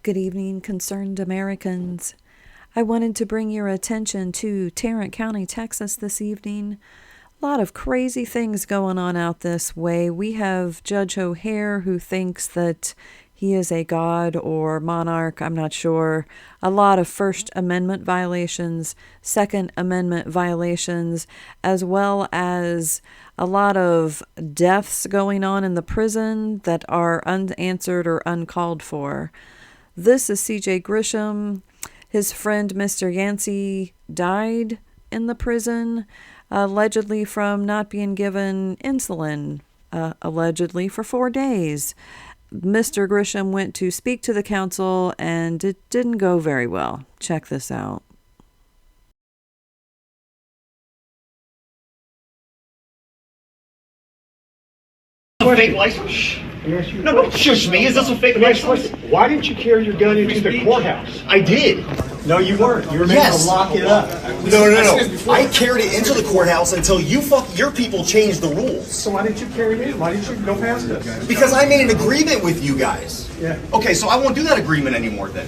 Good evening, concerned Americans. I wanted to bring your attention to Tarrant County, Texas this evening. A lot of crazy things going on out this way. We have Judge Hare, who thinks that he is a god or monarch, I'm not sure. A lot of First Amendment violations, Second Amendment violations, as well as a lot of deaths going on in the prison that are unanswered or uncalled for. This is C.J. Grisham. His friend Mr. Yancey died in the prison, allegedly from not being given insulin, allegedly for 4 days. Mr. Grisham went to speak to the council and it didn't go very well. Check this out. A fake license? No, don't shush me. Is this a fake license? Why didn't you carry your gun into the courthouse? I did. No, you weren't. You were meant to lock it up. No. I carried it into the courthouse until your people changed the rules. So why didn't you carry it in? Why didn't you go past us? Because I made an agreement with you guys. Yeah. Okay, so I won't do that agreement anymore then.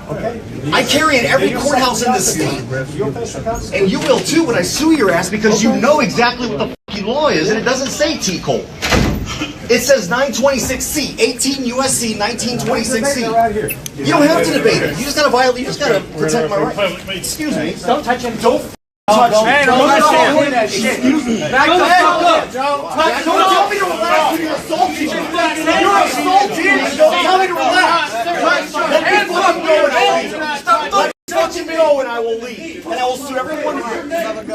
Okay. I carry in every courthouse in the state. And you will too when I sue your ass because you know exactly what the fucking law is and it doesn't say T-Cole. It says 926C, 18 U.S.C. 1926C. Right here. You don't have to debate it. You just gotta violate. You just gotta protect my rights. Excuse me. Don't touch him. Don't touch me. Hey, don't touch him. Excuse me. Back the fuck up, Joe. Don't tell me to relax when you're assaulting me. You're assaulting me. Don't tell me to relax. Let me fucking go and I'll leave. Let me touching me and I will leave. And I will sue everyone here.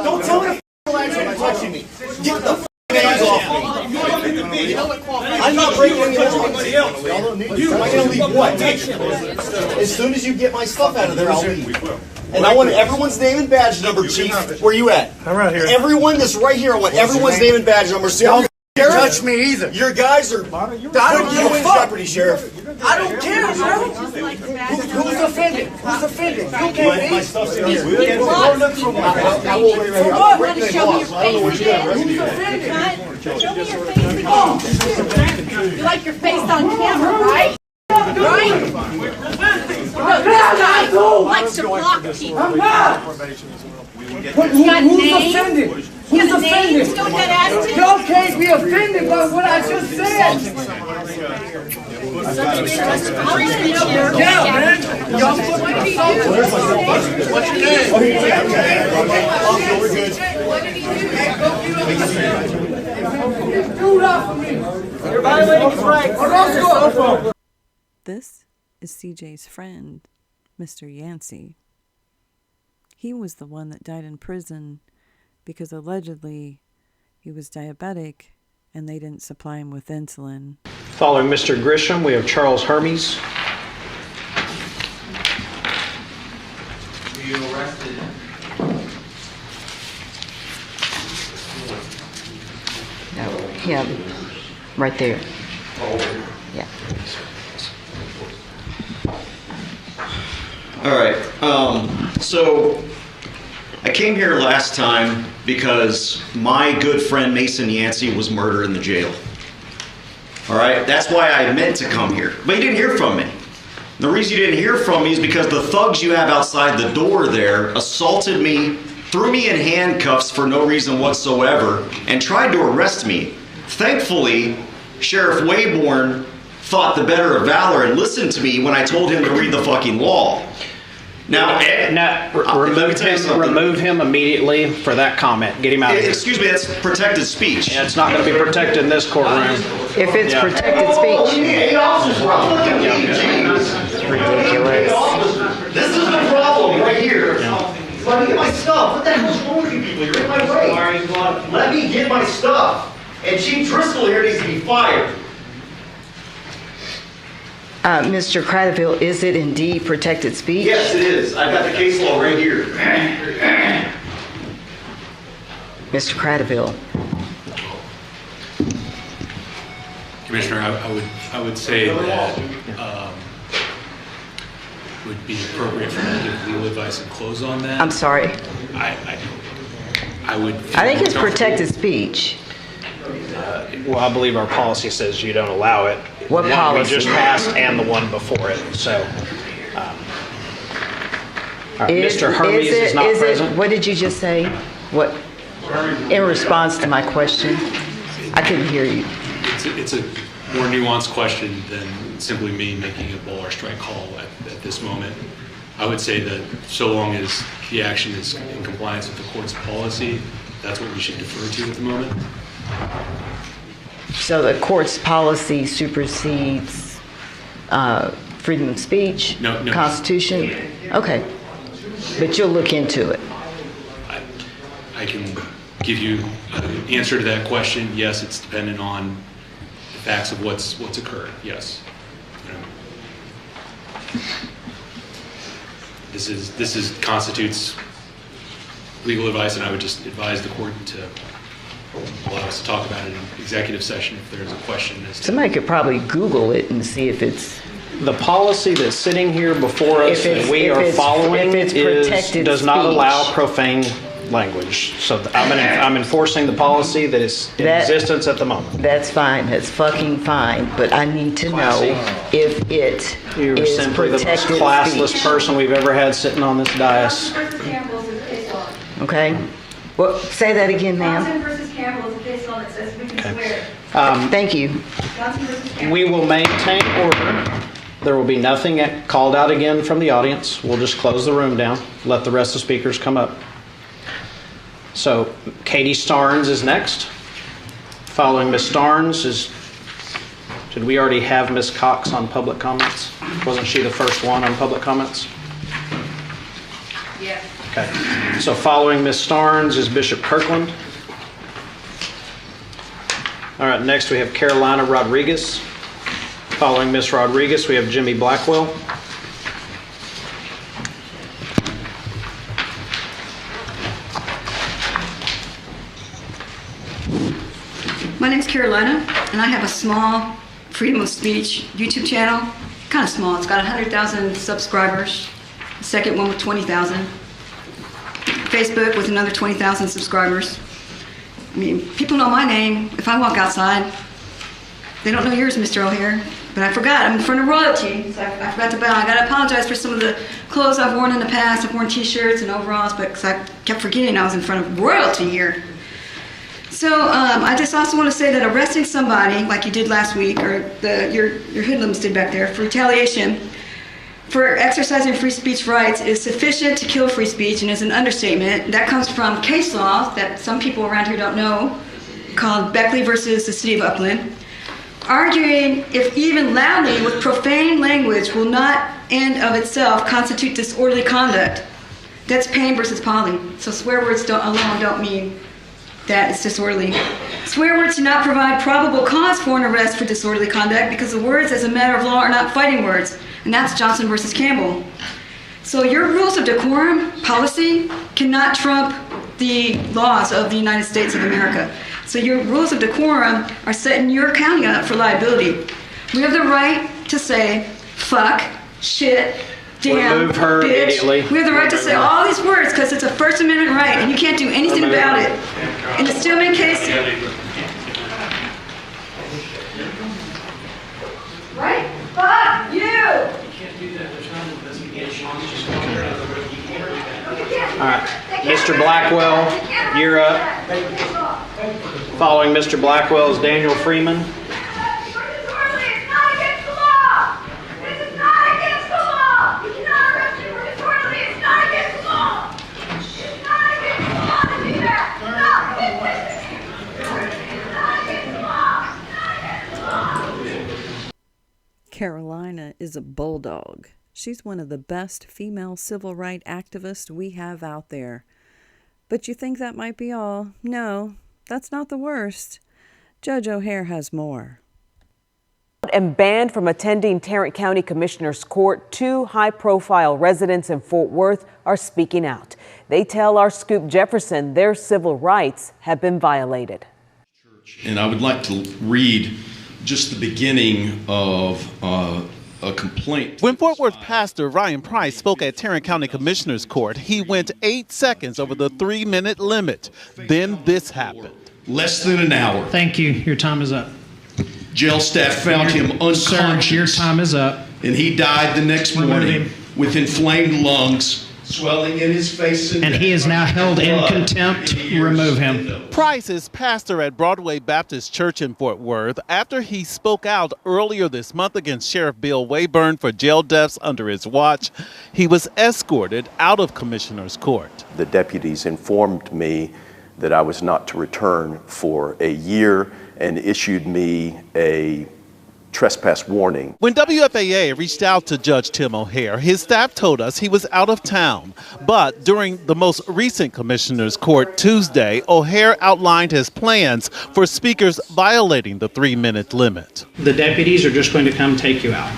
Don't tell me to relax when you're touching me. Get the hands off me. I'm not breaking any laws. I'm gonna leave what? As soon as you get my stuff out of there, I'll leave. And I want everyone's name and badge number, Chief. Where you at? I'm right here. Everyone that's right here, I want everyone's name and badge number. So Don't touch me either. your guys are putting you in jeopardy, Sheriff. I don't care, bro. Who's offended? Who's offended? You can't My stuff's in here. I will wait right here. I'm breaking the law, so I don't know what you got arrested for. Show me your face. Oh, you like your face on camera, right? Right? No, this guy likes to block people. I'm not. You got Who's names? offended? You Who's got names? offended? Don't get attitude. Y'all can't be offended by what I just said. Yeah, man. Y'all What did he do? What's your name? We're good. What did he do? Do that for me. You're violating his rights. This is CJ's friend, Mr. Yancey. He was the one that died in prison because allegedly he was diabetic and they didn't supply him with insulin. Following Mr. Grisham, we have Charles Hermes. Were you arrested? No, him, right there. Yeah. All right. So I came here last time because my good friend Mason Yancey was murdered in the jail. All right. That's why I meant to come here, but you didn't hear from me. The reason you didn't hear from me is because the thugs you have outside the door there assaulted me, threw me in handcuffs for no reason whatsoever, and tried to arrest me. Thankfully, Sheriff Wayborn thought the better of valor and listened to me when I told him to read the fucking law. Now, remove him immediately for that comment. Get him out of here. Excuse me, that's protected speech. Yeah, it's not going to be protected in this courtroom. If it's protected speech. Ridiculous. This is the problem right here. Let me get my stuff. What the hell's wrong with you people? You're in my way. Let me get my stuff. And Chief Driscoll here needs to be fired. Mr. Cradaville, is it indeed protected speech? Yes, it is. I've got the case law right here. Mr. Cradaville. Commissioner, I would say that would be appropriate for me to give legal advice and close on that. I'm sorry. I would. I think it's protected speech. Well, I believe our policy says you don't allow it. What One policy? we just passed and the one before it. So, all right, Mr. Hermes is not present. What did you just say? What? In response to my question, I couldn't hear you. It's a more nuanced question than simply me making a ball or strike call at this moment. I would say that so long as the action is in compliance with the court's policy, that's what we should defer to at the moment. So the court's policy supersedes freedom of speech, No. Constitution? Okay. But you'll look into it. I can give you an answer to that question. Yes, it's dependent on the facts of what's occurred. Yes. This constitutes legal advice, and I would just advise the court to allow us to talk about it in executive session if there's a question. Somebody could probably Google it and see if it's... The policy that's sitting here before us that we are following does not allow profane language. So I'm enforcing the policy that is in existence at the moment. That's fine. That's fucking fine. But I need to know if it You're is simply the most protected classless speech. person we've ever had sitting on this dais. Okay. Well, say that again, ma'am. Johnson versus Campbell is a case law that says we can swear. Thank you. Johnson versus Campbell. We will maintain order. There will be nothing called out again from the audience. We'll just close the room down, let the rest of the speakers come up. So Katie Starnes is next. Following Ms. Starnes did we already have Ms. Cox on public comments? Wasn't she the first one on public comments? Yes. Okay. So following Ms. Starnes is Bishop Kirkland. All right, next we have Carolina Rodriguez. Following Ms. Rodriguez, we have Jimmy Blackwell. My name's Carolina, and I have a small freedom of speech YouTube channel. Kind of small. It's got 100,000 subscribers. The second one with 20,000. Facebook with another 20,000 subscribers. I mean, people know my name. If I walk outside, they don't know yours, Mr. O'Hare. But I forgot. I'm in front of royalty, so I forgot to bow. I got to apologize for some of the clothes I've worn in the past. I've worn T-shirts and overalls, but cause I kept forgetting I was in front of royalty here. So I just also want to say that arresting somebody, like you did last week, or your hoodlums did back there, for retaliation for exercising free speech rights is sufficient to kill free speech and is an understatement. That comes from case law that some people around here don't know, called Beckley versus the City of Upland. Arguing if even loudly with profane language will not in of itself constitute disorderly conduct. That's Payne versus Polly. So swear words alone don't mean that it's disorderly. Swear words do not provide probable cause for an arrest for disorderly conduct because the words as a matter of law are not fighting words. And that's Johnson versus Campbell. So your rules of decorum policy cannot trump the laws of the United States of America. So your rules of decorum are setting your county up for liability. We have the right to say fuck, shit, damn, Remove her bitch. immediately. We have the right to say all these words because it's a First Amendment right and you can't do anything about it. In the Stillman case, right? Fuck you! All right, Mr. Blackwell, you're up. Following Mr. Blackwell is Daniel Freeman. Carolina is a bulldog. She's one of the best female civil rights activists we have out there. But you think that might be all? No, that's not the worst. Judge O'Hare has more. And banned from attending Tarrant County Commissioners Court, 2 high-profile residents in Fort Worth are speaking out. They tell our Scoop Jefferson their civil rights have been violated. And I would like to read just the beginning of a complaint. When Fort Worth pastor Ryan Price spoke at Tarrant County Commissioners Court, he went 8 seconds over the 3-minute limit. Then this happened. Less than an hour. Thank you. Your time is up. Jail staff found him unconscious. Sir, your time is up. And he died the next morning with inflamed lungs, swelling in his face and he is now held in contempt. Remove him. Price is pastor at Broadway Baptist Church in Fort Worth after he spoke out earlier this month against Sheriff Bill Wayburn for jail deaths under his watch. He was escorted out of Commissioners Court. The deputies informed me that I was not to return for a year and issued me a trespass warning. When WFAA reached out to Judge Tim O'Hare, his staff told us he was out of town. But during the most recent Commissioners Court Tuesday, O'Hare outlined his plans for speakers violating the 3-minute limit. The deputies are just going to come take you out.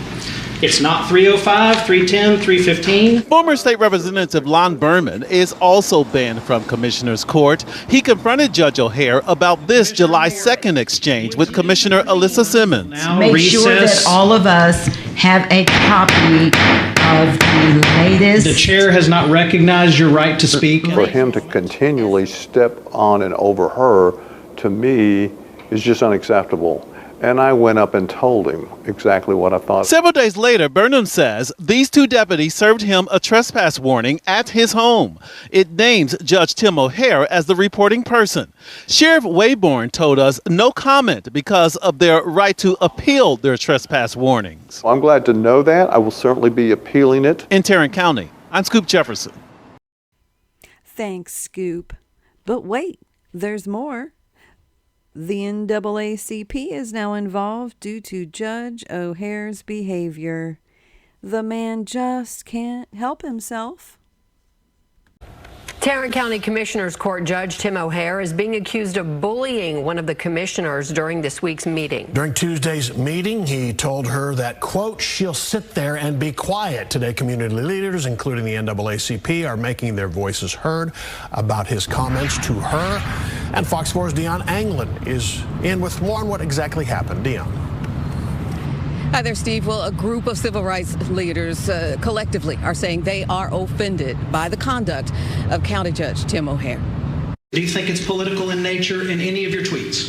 It's not 305, 310, 315. Former State Representative Lon Berman is also banned from Commissioners Court. He confronted Judge O'Hare about this July 2nd exchange with Commissioner Alyssa Simmons. Make sure that all of us have a copy of the latest. The chair has not recognized your right to speak. For him to continually step on and over her, to me, is just unacceptable. And I went up and told him exactly what I thought. Several days later, Burnham says these two deputies served him a trespass warning at his home. It names Judge Tim O'Hare as the reporting person. Sheriff Wayburn told us no comment because of their right to appeal their trespass warnings. I'm glad to know that. I will certainly be appealing it. In Tarrant County, I'm Scoop Jefferson. Thanks, Scoop. But wait, there's more. The NAACP is now involved due to Judge O'Hare's behavior. The man just can't help himself. Tarrant County Commissioners Court Judge Tim O'Hare is being accused of bullying one of the commissioners during this week's meeting. During Tuesday's meeting, he told her that, quote, she'll sit there and be quiet. Today, community leaders, including the NAACP, are making their voices heard about his comments to her. And Fox 4's Dion Anglin is in with more on what exactly happened. Dion. Hi there, Steve. Well, a group of civil rights leaders collectively are saying they are offended by the conduct of County Judge Tim O'Hare. Do you think it's political in nature in any of your tweets?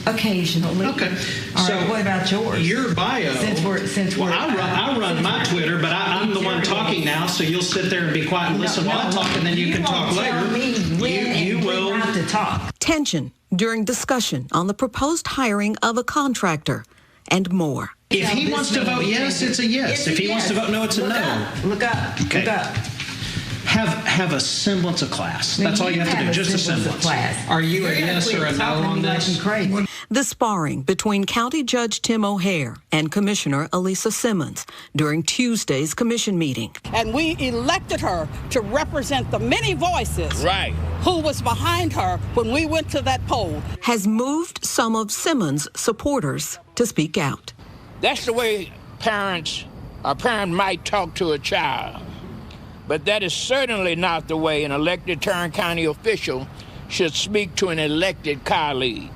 Occasionally. Okay. All right, what about yours? Your bio. I run my Twitter, but I'm the one talking now, so you'll sit there and be quiet and listen while I talk, and then you can talk later. You will have to talk. Tension during discussion on the proposed hiring of a contractor and more. If he wants to vote yes, it's a yes. If he wants to vote no, it's a no. Look up. Okay. Look up. Have a semblance of class. That's all you have to do, just a semblance. Are you a yes or a no on this? The sparring between County Judge Tim O'Hare and Commissioner Alyssa Simmons during Tuesday's commission meeting. And we elected her to represent the many voices who was behind her when we went to that poll. Has moved some of Simmons' supporters to speak out. That's the way a parent might talk to a child. But that is certainly not the way an elected Tarrant County official should speak to an elected colleague.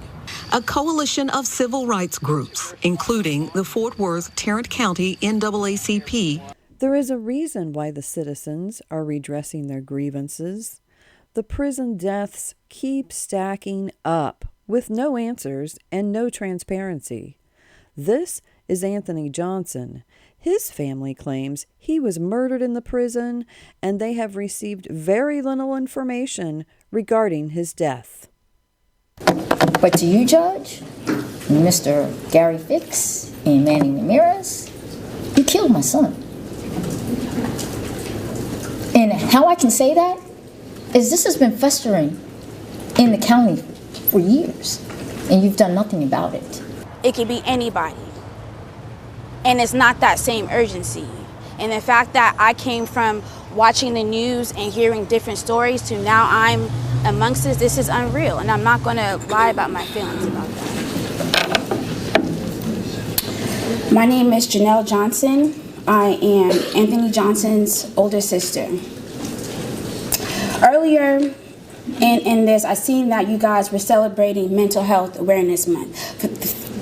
A coalition of civil rights groups, including the Fort Worth Tarrant County NAACP. There is a reason why the citizens are redressing their grievances. The prison deaths keep stacking up with no answers and no transparency. This is Anthony Johnson. His family claims he was murdered in the prison, and they have received very little information regarding his death. But to you, Judge, Mr. Gary Fix and Manny Ramirez, you killed my son. And how I can say that is this has been festering in the county for years, and you've done nothing about it. It could be anybody. And it's not that same urgency. And the fact that I came from watching the news and hearing different stories to now I'm amongst this is unreal. And I'm not going to lie about my feelings about that. My name is Janelle Johnson. I am Anthony Johnson's older sister. Earlier in this, I seen that you guys were celebrating Mental Health Awareness Month.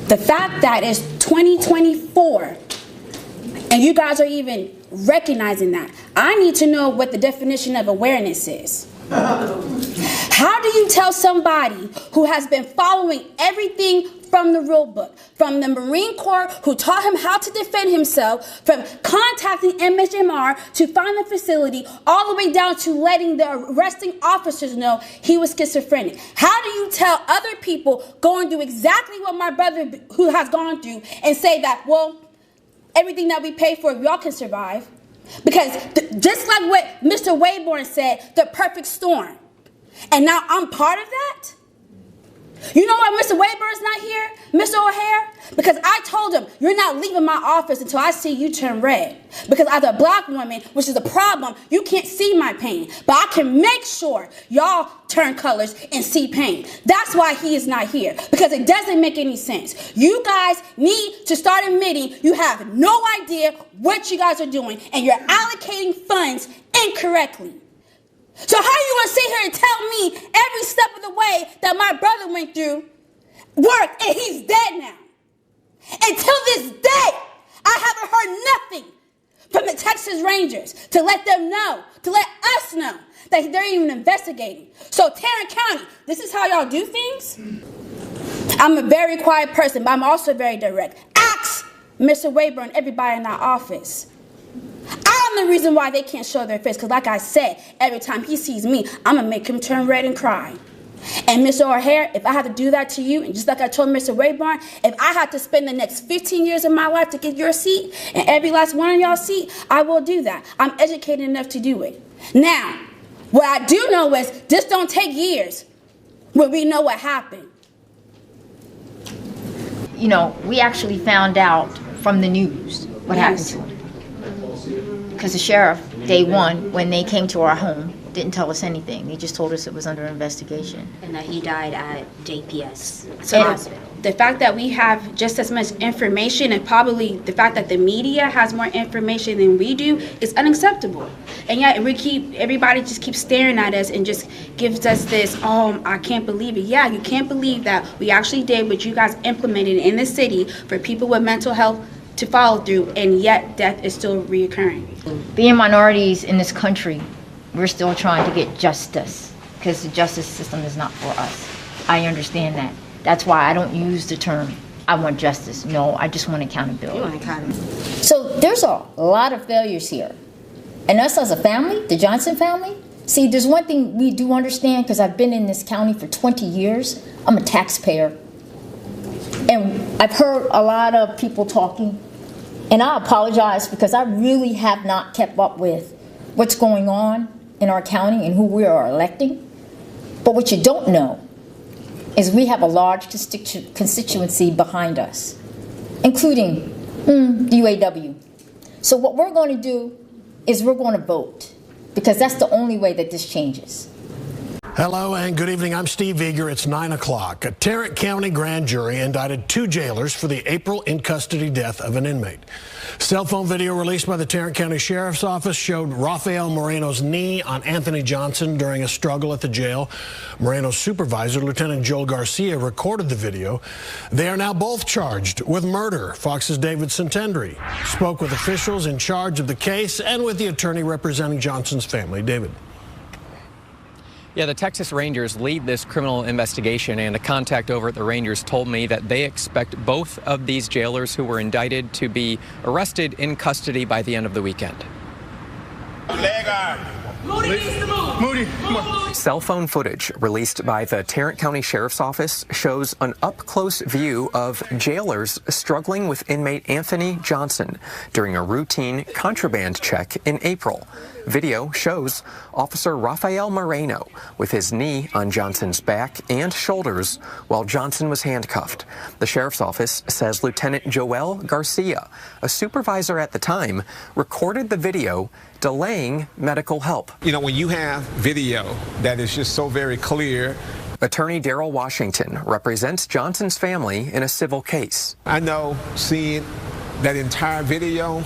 For The fact that it's 2024 and you guys are even recognizing that, I need to know what the definition of awareness is. How do you tell somebody who has been following everything from the rule book, from the Marine Corps who taught him how to defend himself, from contacting MHMR to find the facility, all the way down to letting the arresting officers know he was schizophrenic? How do you tell other people going through exactly what my brother who has gone through and say that, well, everything that we pay for, y'all can survive? Because just like what Mr. Wayborn said, the perfect storm. And now I'm part of that? You know why Mr. Wayburn's not here, Mr. O'Hare? Because I told him, you're not leaving my office until I see you turn red. Because as a black woman, which is a problem, you can't see my pain. But I can make sure y'all turn colors and see pain. That's why he is not here. Because it doesn't make any sense. You guys need to start admitting you have no idea what you guys are doing and you're allocating funds incorrectly. So how are you going to sit here and tell me every step of the way that my brother went through worked and he's dead now? Until this day, I haven't heard nothing from the Texas Rangers to let them know, to let us know that they're even investigating. So Tarrant County, this is how y'all do things? I'm a very quiet person, but I'm also very direct. Ask Mr. Wayburn, everybody in that office. I'm the reason why they can't show their face, because like I said, every time he sees me, I'm going to make him turn red and cry. And Mr. O'Hare, if I had to do that to you, and just like I told Mr. Wayburn, if I had to spend the next 15 years of my life to get your seat, and every last one of y'all's seat, I will do that. I'm educated enough to do it. Now, what I do know is, this don't take years when we know what happened. You know, we actually found out from the news what happened to him. Because the sheriff, day one, when they came to our home, didn't tell us anything. They just told us it was under investigation. And that he died at JPS. So the fact that we have just as much information, and probably the fact that the media has more information than we do, is unacceptable. And yet everybody just keeps staring at us and just gives us this, oh, I can't believe it. Yeah, you can't believe that we actually did what you guys implemented in the city for people with mental health to follow through, and yet death is still reoccurring. Being minorities in this country, we're still trying to get justice, because the justice system is not for us. I understand that. That's why I don't use the term, I want justice. No, I just want accountability. You want accountability. So there's a lot of failures here. And us as a family, the Johnson family, see, there's one thing we do understand, because I've been in this county for 20 years. I'm a taxpayer. And I've heard a lot of people talking, and I apologize because I really have not kept up with what's going on in our county and who we are electing. But what you don't know is we have a large constituency behind us, including the UAW. So what we're going to do is we're going to vote, because that's the only way that this changes. Hello and good evening. I'm Steve Eager. It's 9 o'clock. A Tarrant County grand jury indicted 2 jailers for the April in-custody death of an inmate. Cell phone video released by the Tarrant County Sheriff's Office showed Rafael Moreno's knee on Anthony Johnson during a struggle at the jail. Moreno's supervisor, Lieutenant Joel Garcia, recorded the video. They are now both charged with murder. Fox's David Santendry spoke with officials in charge of the case and with the attorney representing Johnson's family. David. Yeah, the Texas Rangers lead this criminal investigation, and a contact over at the Rangers told me that they expect both of these jailers who were indicted to be arrested in custody by the end of the weekend. Leg arm. Moody needs to move. Moody, come on. Cell phone footage released by the Tarrant County Sheriff's Office shows an up-close view of jailers struggling with inmate Anthony Johnson during a routine contraband check in April. Video shows Officer Rafael Moreno with his knee on Johnson's back and shoulders while Johnson was handcuffed. The Sheriff's Office says Lieutenant Joel Garcia, a supervisor at the time, recorded the video, delaying medical help. You know, when you have video that is just so very clear. Attorney Daryl Washington represents Johnson's family in a civil case. I know seeing that entire video,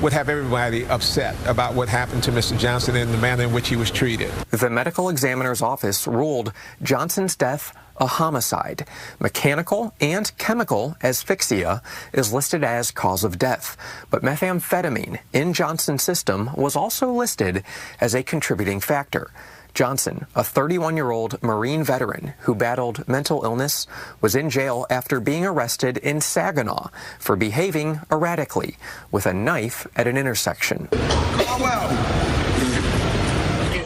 would have everybody upset about what happened to Mr. Johnson and the manner in which he was treated. The medical examiner's office ruled Johnson's death a homicide. Mechanical and chemical asphyxia is listed as cause of death, but methamphetamine in Johnson's system was also listed as a contributing factor. Johnson, a 31-year-old Marine veteran who battled mental illness, was in jail after being arrested in Saginaw for behaving erratically with a knife at an intersection.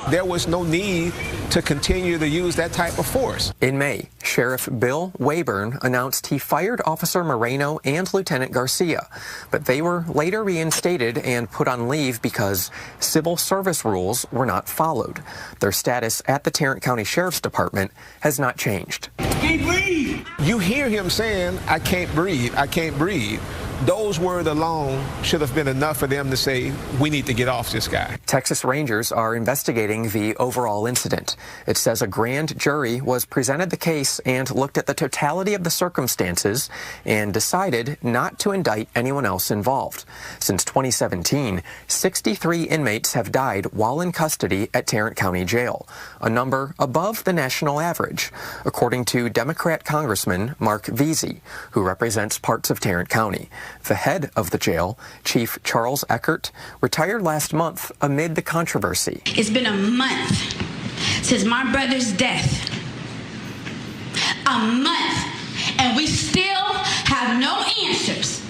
There was no need to continue to use that type of force. In May, Sheriff Bill Wayburn announced he fired Officer Moreno and Lieutenant Garcia, but they were later reinstated and put on leave because civil service rules were not followed. Their status at the Tarrant County Sheriff's Department has not changed. Can't breathe. You hear him saying, I can't breathe, I can't breathe. Those words alone should have been enough for them to say, we need to get off this guy. Texas Rangers are investigating the overall incident. It says a grand jury was presented the case and looked at the totality of the circumstances and decided not to indict anyone else involved. Since 2017, 63 inmates have died while in custody at Tarrant County Jail, a number above the national average, according to Democrat Congressman Mark Veazey, who represents parts of Tarrant County. The head of the jail, Chief Charles Eckert, retired last month amid the controversy. It's been a month since my brother's death. A month, and we still have no answers